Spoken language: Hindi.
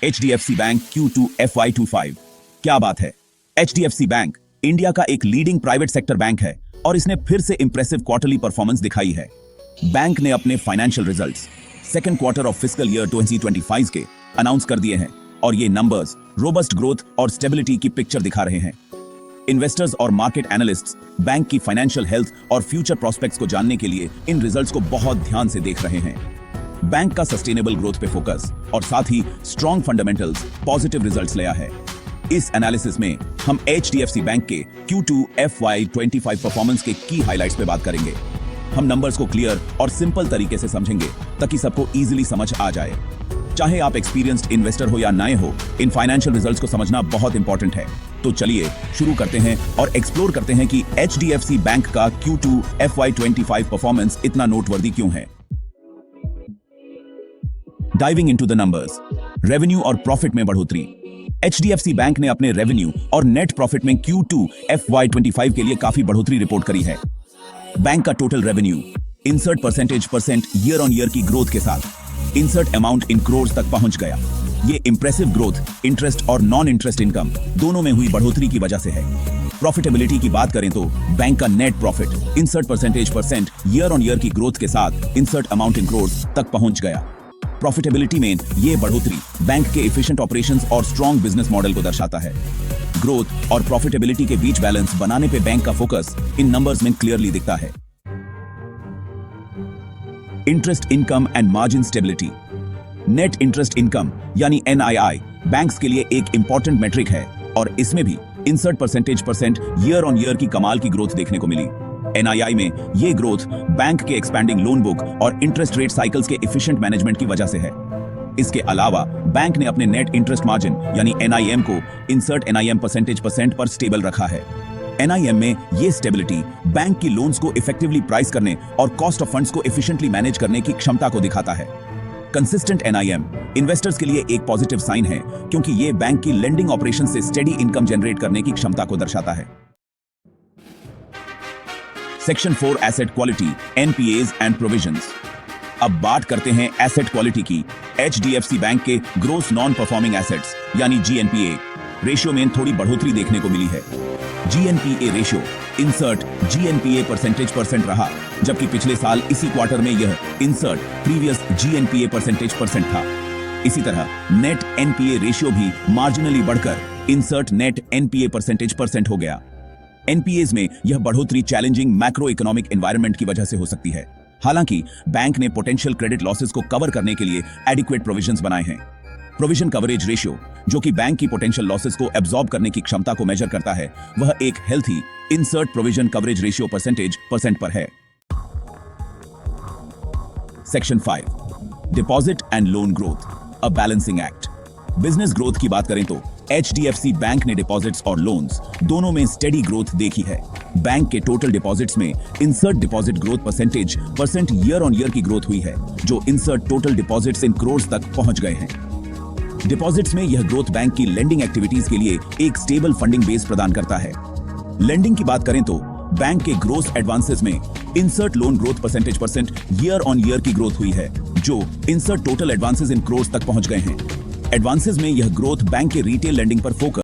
HDFC bank Q2 FY25। क्या बात है। HDFC बैंक इंडिया का एक लीडिंग प्राइवेट सेक्टर बैंक है और इसने फिर से इंप्रेसिव क्वार्टरली परफॉर्मेंस दिखाई है। बैंक ने अपने financial results second quarter of fiscal year 2025 के अनाउंस कर दिए हैं और ये नंबर्स रोबस्ट ग्रोथ और स्टेबिलिटी की पिक्चर दिखा रहे हैं। इन्वेस्टर्स और मार्केट एनालिस्ट्स बैंक की फाइनेंशियल हेल्थ और फ्यूचर प्रोस्पेक्ट्स को जानने के लिए इन रिजल्ट्स को बहुत ध्यान से देख रहे हैं। बैंक का सस्टेनेबल ग्रोथ पे फोकस और साथ ही स्ट्रॉन्ग फंडामेंटल्स पॉजिटिव रिजल्ट्स लाया है। इस एनालिसिस में हम HDFC बैंक के Q2 FY25 परफॉर्मेंस के की हाइलाइट्स पे बात करेंगे। हम नंबर्स को क्लियर और सिंपल तरीके से समझेंगे ताकि सबको इजीली समझ आ जाए। चाहे आप एक्सपीरियंस्ड इन्वेस्टर हो या नए हो, इन फाइनेंशियल रिजल्ट्स को समझना बहुत इंपॉर्टेंट है। तो चलिए शुरू करते हैं और एक्सप्लोर करते हैं कि HDFC बैंक का Q2 FY25 परफॉर्मेंस इतना नोटवर्दी क्यों है। Diving into the numbers, revenue और प्रॉफिट में बढ़ोतरी। HDFC बैंक ने अपने रेवेन्यू और नेट प्रॉफिट में Q2 FY25 के लिए काफी बढ़ोतरी रिपोर्ट करी है। बैंक का total revenue insert percent year on year की ग्रोथ के साथ इंसर्ट अमाउंट इन करोड़ तक पहुंच गया। ये इंप्रेसिव ग्रोथ इंटरेस्ट और नॉन इंटरेस्ट इनकम दोनों में हुई बढ़ोतरी की वजह से है। प्रॉफिटेबिलिटी की बात करें तो बैंक का net profit insert percent year on year की ग्रोथ के साथ इंसर्ट अमाउंट इन करोड़ तक पहुंच गया। प्रॉफिटेबिलिटी में ये बढ़ोतरी बैंक के एफिशिएंट ऑपरेशंस और स्ट्रॉन्ग बिजनेस मॉडल को दर्शाता है। ग्रोथ और प्रॉफिटेबिलिटी के बीच बैलेंस बनाने पे बैंक का फोकस इन नंबर्स में क्लियरली दिखता है। Interest income and margin stability. Net interest income यानी NII बैंक्स के लिए एक इंपॉर्टेंट मेट्रिक है और इसमें भी insert percent year on year की कमाल की ग्रोथ देखने को मिली। NII में ये ग्रोथ बैंक के एक्सपैंडिंग लोन बुक और इंटरेस्ट रेट साइकिल्स के एफिशिएंट मैनेजमेंट की वजह से है। इसके अलावा बैंक ने अपने नेट इंटरेस्ट मार्जिन यानी NIM को इंसर्ट NIM परसेंट पर स्टेबल रखा है। NIM में ये स्टेबिलिटी बैंक की लोन्स को इफेक्टिवली प्राइस करने और कॉस्ट ऑफ फंड्स को एफिशिएंटली मैनेज करने की क्षमता को दिखाता है। कंसिस्टेंट NIM इन्वेस्टर्स के लिए एक पॉजिटिव साइन है क्योंकि ये बैंक की लेंडिंग ऑपरेशन से स्टेडी इनकम जनरेट करने की क्षमता को दर्शाता है। Section 4 asset quality, NPAs and provisions. अब बात करते हैं एसेट क्वालिटी की। HDFC बैंक के ग्रोस नॉन परफॉर्मिंग एसेट्स यानी GNPA रेशियो में थोड़ी बढ़ोतरी देखने को मिली है। GNPA ratio insert GNPA percent रहा, जबकि पिछले साल इसी क्वार्टर में यह इंसर्ट प्रीवियस GNPA परसेंट था। इसी तरह नेट NPA रेशियो भी मार्जिनली बढ़कर इंसर्ट नेट NPA परसेंट हो गया। NPAs में यह बढ़ोतरी चैलेंजिंग मैक्रो इकोनॉमिक एनवायरनमेंट की वजह से हो सकती है। हालांकि बैंक ने पोटेंशियल क्रेडिट लॉसेस को कवर करने के लिए एडिक्वेट प्रोविजंस बनाए हैं। प्रोविजन कवरेज रेशियो, जो कि बैंक की पोटेंशियल लॉसेस को एब्जॉर्ब करने की क्षमता को मेजर करता है, वह एक healthy insert provision coverage ratio percent पर है। Section 5 deposit and loan growth, a balancing act. Business growth की बात करें तो HDFC बैंक ने डिपॉजिट्स और लोन्स दोनों में स्टेडी ग्रोथ देखी है। बैंक के टोटल डिपॉजिट्स में insert deposit growth percent year on year की ग्रोथ हुई है, जो insert total deposits in crore तक पहुंच गए हैं। डिपॉजिट्स में यह ग्रोथ बैंक की लेंडिंग एक्टिविटीज के लिए एक स्टेबल फंडिंग बेस प्रदान करता है। लेंडिंग की बात करें तो बैंक के ग्रोस एडवांसेस में insert loan growth percent year on year की ग्रोथ हुई है, जो insert total advances in crore तक पहुंच गए हैं। एडवांसेस में यह ग्रोथ बैंक के रिटेल लेंडिंग पर फोकस